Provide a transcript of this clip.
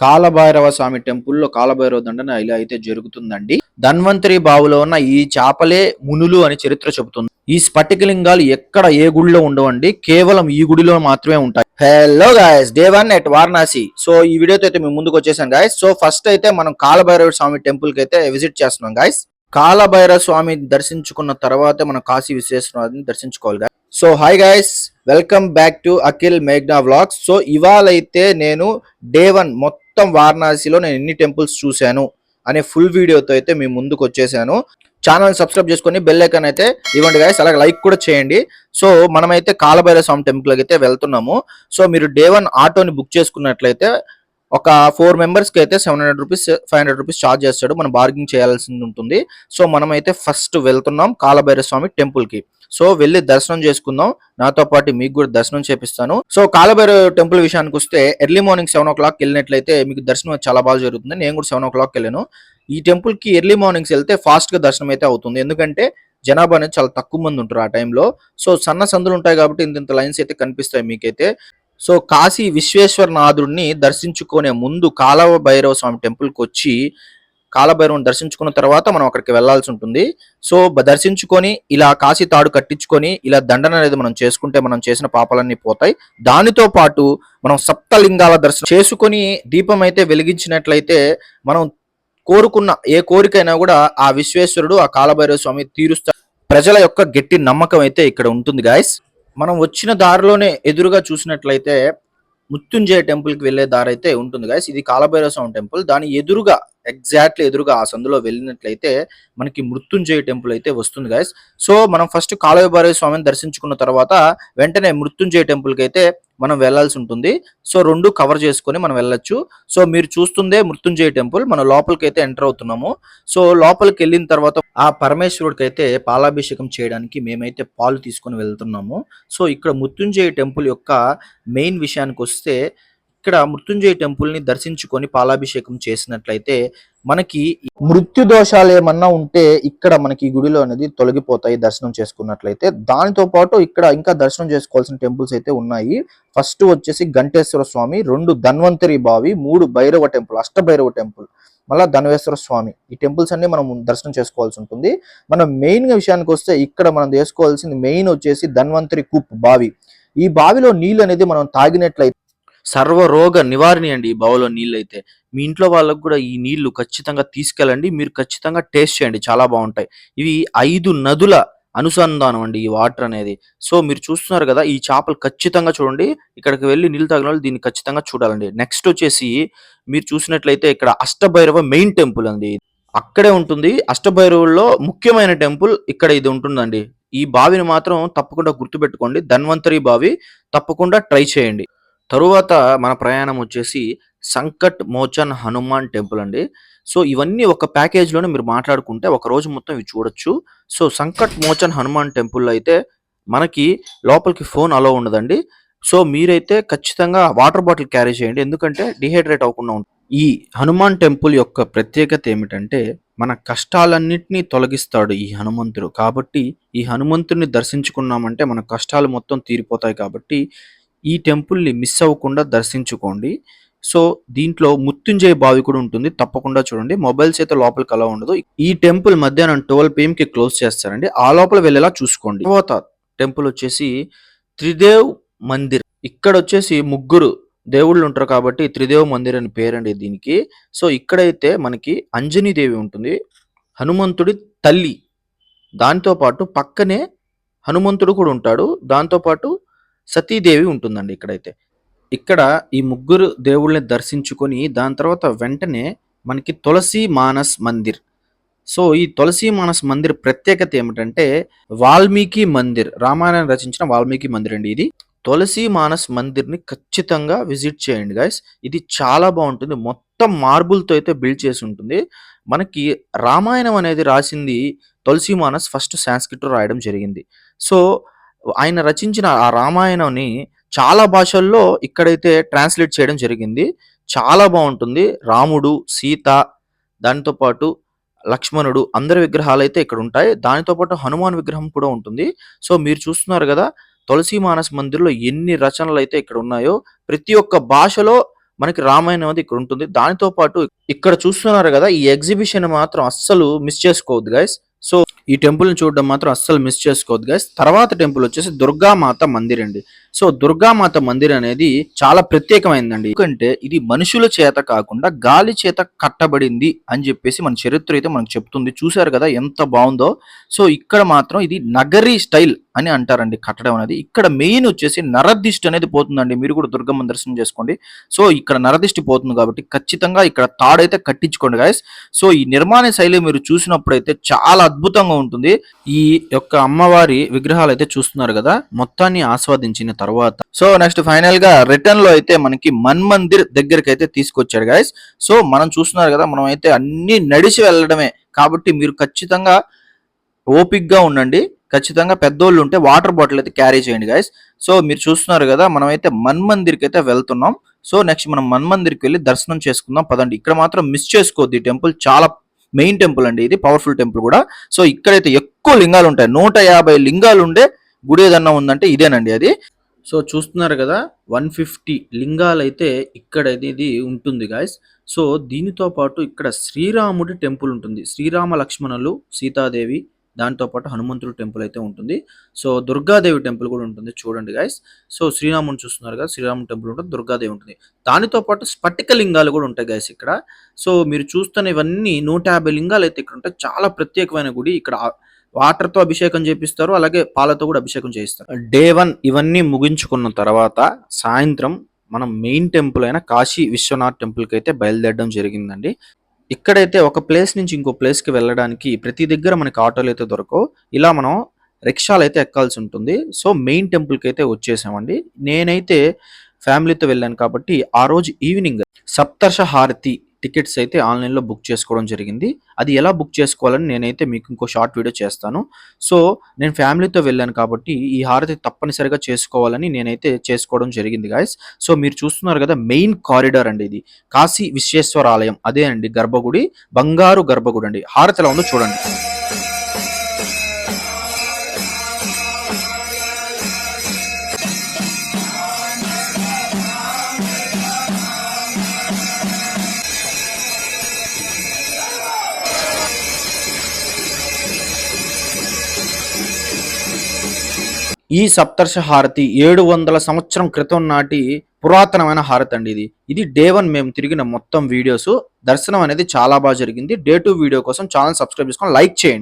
కాలభైరవ స్వామి టెంపుల్లో కాలభైరవ దండన ఇలా అయితే జరుగుతుందండి. ధన్వంతరి బావులో ఉన్న ఈ చేపలే మునులు అని చరిత్ర చెబుతుంది. ఈ స్ఫటికలింగాలు ఎక్కడ ఏ గుడిలో ఉండవండి, కేవలం ఈ గుడిలో మాత్రమే ఉంటాయి. Hello guys, day 1 at Varanasi. So ఈ వీడియోతో అయితే మేము ముందుకు వచ్చేసాం గాయస్. సో ఫస్ట్ అయితే మనం కాలభైరవ స్వామి టెంపుల్ కి అయితే విజిట్ చేస్తున్నాం గాయస్. కాలభైరవ స్వామి దర్శించుకున్న తర్వాత మనం కాశీ విశ్వేశ్వరనాథ్ని దర్శించుకోవాలి guys. So hi guys, welcome back to Akhil మేఘ్నా వ్లాగ్స్. సో ఇవాళ అయితే నేను డే 1 మొత్తం వారణాసిలో నేను ఎన్ని టెంపుల్స్ చూశాను అనే ఫుల్ వీడియోతో అయితే మీ ముందుకు వచ్చేసాను. ఛానల్ సబ్స్క్రైబ్ చేసుకొని బెల్ ఐకాన్ అయితే ఇవ్వండి గైస్, అలాగే లైక్ కూడా చేయండి. సో మనమైతే కాలభైరవ స్వామి టెంపుల్కి అయితే వెళ్తున్నాము. సో మీరు డే 1 ఆటోని బుక్ చేసుకున్నట్లయితే ఒక 4 మెంబర్స్కి అయితే 700 రూపీస్ 500 రూపీస్ ఛార్జ్ చేస్తాడు. మనం బార్గింగ్ చేయాల్సి ఉంటుంది. సో మనమైతే ఫస్ట్ వెళ్తున్నాం కాలభైరవ స్వామి టెంపుల్కి. సో వెళ్ళి దర్శనం చేసుకుందాం. నాతో పాటు మీకు కూడా దర్శనం చేపిస్తాను. సో కాలభైరవ టెంపుల్ విషయానికి వస్తే ఎర్లీ మార్నింగ్ 7 o'clock వెళ్ళినట్లయితే మీకు దర్శనం చాలా బాగా జరుగుతుంది. నేను కూడా 7 o'clock వెళ్ళాను. ఈ టెంపుల్ కి ఎర్లీ మార్నింగ్స్ వెళ్తే ఫాస్ట్ గా దర్శనం అయితే అవుతుంది. ఎందుకంటే జనాభా అనేది చాలా తక్కువ మంది ఉంటారు ఆ టైంలో. సో సన్న సందులు ఉంటాయి కాబట్టి ఇంత లైన్స్ అయితే కనిపిస్తాయి మీకైతే. సో కాశీ విశ్వేశ్వరనాథుడిని దర్శించుకునే ముందు కాలభైరవ స్వామి టెంపుల్కి వచ్చి కాలభైరవుని దర్శించుకున్న తర్వాత మనం అక్కడికి వెళ్లాల్సి ఉంటుంది. సో దర్శించుకొని ఇలా కాశీ తాడు కట్టించుకొని ఇలా దండన అనేది మనం చేసుకుంటే మనం చేసిన పాపాలన్నీ పోతాయి. దానితో పాటు మనం సప్తలింగాల దర్శనం చేసుకొని దీపం అయితే వెలిగించినట్లయితే మనం కోరుకున్న ఏ కోరికైనా కూడా ఆ విశ్వేశ్వరుడు ఆ కాలభైరవ స్వామి తీరుస్తారు. ప్రజల యొక్క గట్టి నమ్మకం అయితే ఇక్కడ ఉంటుంది గాయస్. మనం వచ్చిన దారిలోనే ఎదురుగా చూసినట్లయితే మృత్యుంజయ టెంపుల్ కి వెళ్లే దారి అయితే ఉంటుంది గాయస్. ఇది కాలభైరవ స్వామి టెంపుల్. దాని ఎదురుగా ఎగ్జాక్ట్లీ ఎదురుగా ఆ సందులో వెళ్ళినట్లయితే మనకి మృత్యుంజయ టెంపుల్ అయితే వస్తుంది గాయస్. సో మనం ఫస్ట్ కాలభైరవ స్వామిని దర్శించుకున్న తర్వాత వెంటనే మృత్యుంజయ టెంపుల్ కి అయితే మనం వెళ్లాల్సి ఉంటుంది. సో రెండు కవర్ చేసుకొని మనం వెళ్ళొచ్చు. సో మీరు చూస్తుందే మృత్యుంజయ టెంపుల్. మనం లోపలికి అయితే ఎంటర్ అవుతున్నాము. సో లోపలికి వెళ్ళిన తర్వాత ఆ పరమేశ్వరుడికి అయితే పాలాభిషేకం చేయడానికి మేమైతే పాలు తీసుకొని వెళ్తున్నాము. సో ఇక్కడ మృత్యుంజయ టెంపుల్ యొక్క మెయిన్ విషయానికి వస్తే ఇక్కడ మృత్యుంజయ టెంపుల్ ని దర్శించుకొని పాలాభిషేకం చేసినట్లయితే మనకి మృత్యు దోషాలు ఏమన్నా ఉంటే ఇక్కడ మనకి గుడిలో అనేది తొలగిపోతాయి దర్శనం చేసుకున్నట్లయితే. దానితో పాటు ఇక్కడ ఇంకా దర్శనం చేసుకోవాల్సిన టెంపుల్స్ అయితే ఉన్నాయి. ఫస్ట్ వచ్చేసి గంటేశ్వర స్వామి, 2 ధన్వంతరి బావి, 3 భైరవ టెంపుల్, అష్టభైరవ టెంపుల్, మళ్ళా ధనవేశ్వర స్వామి. ఈ టెంపుల్స్ అన్ని మనం దర్శనం చేసుకోవాల్సి ఉంటుంది. మనం మెయిన్ విషయానికి వస్తే ఇక్కడ మనం చేసుకోవాల్సింది మెయిన్ వచ్చేసి ధన్వంతరి కూప్ బావి. ఈ బావిలో నీళ్ళు అనేది మనం తాగినట్లయితే సర్వరోగ నివారణి అండి ఈ బావిలో నీళ్ళు అయితే. మీ ఇంట్లో వాళ్ళకు కూడా ఈ నీళ్లు ఖచ్చితంగా తీసుకెళ్ళండి. మీరు ఖచ్చితంగా టేస్ట్ చేయండి, చాలా బాగుంటాయి. ఇవి 5 నదుల అనుసంధానం అండి ఈ వాటర్ అనేది. సో మీరు చూస్తున్నారు కదా, ఈ చేపలు ఖచ్చితంగా చూడండి. ఇక్కడికి వెళ్ళి నీళ్ళు తాగిన వాళ్ళు దీన్ని ఖచ్చితంగా చూడాలండి. నెక్స్ట్ వచ్చేసి మీరు చూసినట్లయితే ఇక్కడ అష్టభైరవ మెయిన్ టెంపుల్ అండి, అక్కడే ఉంటుంది. అష్టభైరవుల్లో ముఖ్యమైన టెంపుల్ ఇక్కడ ఇది ఉంటుందండి. ఈ బావిని మాత్రం తప్పకుండా గుర్తుపెట్టుకోండి. ధన్వంతరి బావి తప్పకుండా ట్రై చేయండి. తరువాత మన ప్రయాణం వచ్చేసి సంకట్ మోచన్ హనుమాన్ టెంపుల్ అండి. సో ఇవన్నీ ఒక ప్యాకేజ్లోనే మీరు మాట్లాడుకుంటే ఒక రోజు మొత్తం ఇవి చూడొచ్చు. సో సంకట్ మోచన్ హనుమాన్ టెంపుల్ అయితే మనకి లోపలికి ఫోన్ అలో ఉండదండి. సో మీరైతే ఖచ్చితంగా వాటర్ బాటిల్ క్యారీ చేయండి, ఎందుకంటే డిహైడ్రేట్ అవ్వకుండా ఉంటుంది. ఈ హనుమాన్ టెంపుల్ యొక్క ప్రత్యేకత ఏమిటంటే మన కష్టాలన్నింటినీ తొలగిస్తాడు ఈ హనుమంతుడు. కాబట్టి ఈ హనుమంతుడిని దర్శించుకున్నామంటే మన కష్టాలు మొత్తం తీరిపోతాయి. కాబట్టి ఈ టెంపుల్ని మిస్ అవ్వకుండా దర్శించుకోండి. సో దీంట్లో మృత్యుంజయ బావి కూడా ఉంటుంది, తప్పకుండా చూడండి. మొబైల్స్ అయితే లోపలికి అలా ఉండదు. ఈ టెంపుల్ మధ్యాహ్నం 12 PM కి క్లోజ్ చేస్తారండి. ఆ లోపల వెళ్ళేలా చూసుకోండి. తర్వాత టెంపుల్ వచ్చేసి త్రిదేవ్ మందిర్. ఇక్కడ వచ్చేసి 3 దేవుళ్ళు ఉంటారు కాబట్టి త్రిదేవ్ మందిర్ అని పేరండి దీనికి. సో ఇక్కడైతే మనకి అంజనీదేవి ఉంటుంది, హనుమంతుడి తల్లి, దాంతో పాటు పక్కనే హనుమంతుడు కూడా ఉంటాడు, దాంతో పాటు సతీదేవి ఉంటుందండి ఇక్కడైతే. ఇక్కడ ఈ 3 దేవుళ్ళని దర్శించుకొని దాని తర్వాత వెంటనే మనకి తులసి మానస్ మందిర్. సో ఈ తులసి మానస్ మందిర్ ప్రత్యేకత ఏమిటంటే వాల్మీకి మందిర్, రామాయణం రచించిన వాల్మీకి మందిర్ అండి ఇది. తులసి మానస్ మందిర్ని ఖచ్చితంగా విజిట్ చేయండి గైస్. ఇది చాలా బాగుంటుంది. మొత్తం మార్బుల్తో అయితే బిల్డ్ చేసి ఉంటుంది. మనకి రామాయణం అనేది రాసింది తులసి మానస్ ఫస్ట్ సాంస్క్రిట్లో రాయడం జరిగింది. సో ఆయన రచించిన ఆ రామాయణాన్ని చాలా భాషల్లో ఇక్కడైతే ట్రాన్స్లేట్ చేయడం జరిగింది. చాలా బాగుంటుంది. రాముడు, సీత, దానితో పాటు లక్ష్మణుడు, అందరి విగ్రహాలు అయితే ఇక్కడ ఉంటాయి. దానితో పాటు హనుమాన్ విగ్రహం కూడా ఉంటుంది. సో మీరు చూస్తున్నారు కదా తులసి మానస్ మందిర్లో ఎన్ని రచనలు అయితే ఇక్కడ ఉన్నాయో. ప్రతి ఒక్క భాషలో మనకి రామాయణం అనేది ఇక్కడ ఉంటుంది. దానితో పాటు ఇక్కడ చూస్తున్నారు కదా, ఈ ఎగ్జిబిషన్ మాత్రం అస్సలు మిస్ చేసుకోవద్దు గైస్. సో ఈ టెంపుల్ ని చూడడం మాత్రం అస్సలు మిస్ చేసుకోవద్దు గైస్. తర్వాత టెంపుల్ వచ్చేసి దుర్గామాత మందిర్ అండి. సో దుర్గామాత మందిర్ అనేది చాలా ప్రత్యేకమైందండి. ఎందుకంటే ఇది మనుషుల చేత కాకుండా గాలి చేత కట్టబడింది అని చెప్పేసి మన చరిత్ర అయితే మనకు చెప్తుంది. చూశారు కదా ఎంత బాగుందో. సో ఇక్కడ మాత్రం ఇది నగరీ స్టైల్ అని అంటారండి కట్టడం అనేది. ఇక్కడ మెయిన్ వచ్చేసి నరదిష్టి అనేది పోతుందండి. మీరు కూడా దుర్గమ్మ దర్శనం చేసుకోండి. సో ఇక్కడ నరదిష్టి పోతుంది కాబట్టి ఖచ్చితంగా ఇక్కడ తాడైతే కట్టించుకోండి గాయస్. సో ఈ నిర్మాణ శైలి మీరు చూసినప్పుడైతే చాలా అద్భుతంగా ఉంటుంది. ఈ యొక్క అమ్మవారి విగ్రహాలు అయితే చూస్తున్నారు కదా, మొత్తాన్ని ఆస్వాదించిన తర్వాత సో నెక్స్ట్ ఫైనల్ గా రిటర్న్ లో అయితే మనకి మన్మందిర్ దగ్గరికి అయితే తీసుకొచ్చాడు గాయస్. సో మనం చూస్తున్నారు కదా, మనం అయితే అన్ని నడిచి వెళ్ళడమే కాబట్టి మీరు ఖచ్చితంగా ఓపిక్గా ఉండండి. ఖచ్చితంగా పెద్దోళ్ళు ఉంటే వాటర్ బాటిల్ అయితే క్యారీ చేయండి గైస్. సో మీరు చూస్తున్నారు కదా, మనం అయితే మన్మందిర్కి అయితే వెళ్తున్నాం. సో నెక్స్ట్ మనం మన్మందిర్కి వెళ్ళి దర్శనం చేసుకుందాం పదండి. ఇక్కడ మాత్రం మిస్ చేసుకోవద్దు, ఈ టెంపుల్ చాలా మెయిన్ టెంపుల్ అండి, ఇది పవర్ఫుల్ టెంపుల్ కూడా. సో ఇక్కడైతే ఎక్కువ లింగాలు ఉంటాయి, 150 లింగాలు ఉండే గుడి ఏదన్నా ఉందంటే ఇదేనండి అది. సో చూస్తున్నారు కదా, 150 లింగాలు అయితే ఇక్కడ ఇది ఉంటుంది గాయస్. సో దీనితో పాటు ఇక్కడ శ్రీరాముడి టెంపుల్ ఉంటుంది. శ్రీరామ లక్ష్మణులు, సీతాదేవి, దాంతో పాటు హనుమంతుడు టెంపుల్ అయితే ఉంటుంది. సో దుర్గాదేవి టెంపుల్ కూడా ఉంటుంది చూడండి గైస్. సో శ్రీరాముని చూస్తున్నారు కదా, శ్రీరాముని టెంపుల్ ఉంటుంది, దుర్గాదేవి ఉంటుంది. దానితో పాటు స్ఫటిక లింగాలు కూడా ఉంటాయి గైస్ ఇక్కడ. సో మీరు చూస్తున్న ఇవన్నీ 150 లింగాలు అయితే ఇక్కడ ఉంటాయి. చాలా ప్రత్యేకమైన గుడి. ఇక్కడ వాటర్ తో అభిషేకం చేపిస్తారు, అలాగే పాలతో కూడా అభిషేకం చేయిస్తారు. డే 1 ఇవన్నీ ముగించుకున్న తర్వాత సాయంత్రం మనం మెయిన్ టెంపుల్ అయిన కాశీ విశ్వనాథ్ టెంపుల్ కి అయితే బయలుదేరడం జరిగిందండి. ఇక్కడైతే ఒక ప్లేస్ నుంచి ఇంకో ప్లేస్కి వెళ్ళడానికి ప్రతి దగ్గర మనకి ఆటోలు అయితే దొరకవు. ఇలా మనం రిక్షాలు అయితే ఎక్కాల్సి ఉంటుంది. సో మెయిన్ టెంపుల్కి అయితే వచ్చేసామండి. నేనైతే ఫ్యామిలీతో వెళ్ళాను కాబట్టి ఆ రోజు ఈవినింగ్ సప్తర్ష హారతి టికెట్స్ అయితే ఆన్లైన్లో బుక్ చేసుకోవడం జరిగింది. అది ఎలా బుక్ చేసుకోవాలని నేనైతే మీకు ఇంకో షార్ట్ వీడియో చేస్తాను. సో నేను ఫ్యామిలీతో వెళ్ళాను కాబట్టి ఈ హారతి తప్పనిసరిగా చేసుకోవాలని నేనైతే చేసుకోవడం జరిగింది గాయస్. సో మీరు చూస్తున్నారు కదా, మెయిన్ కారిడార్ అండి ఇది. కాశీ విశ్వేశ్వర ఆలయం అదే అండి గర్భగుడి, బంగారు గర్భగుడి అండి. హారతి ఎలా ఉందో చూడండి. ఈ సప్తర్ష హారతి 700 సంవత్సరం క్రితం నాటి పురాతనమైన హారతి అండి ఇది. ఇది డే 1 మేము తిరిగిన మొత్తం వీడియోస్. దర్శనం అనేది చాలా బాగా జరిగింది. డే 2 వీడియో కోసం ఛానల్ సబ్స్క్రైబ్ చేసుకొని లైక్ చేయండి.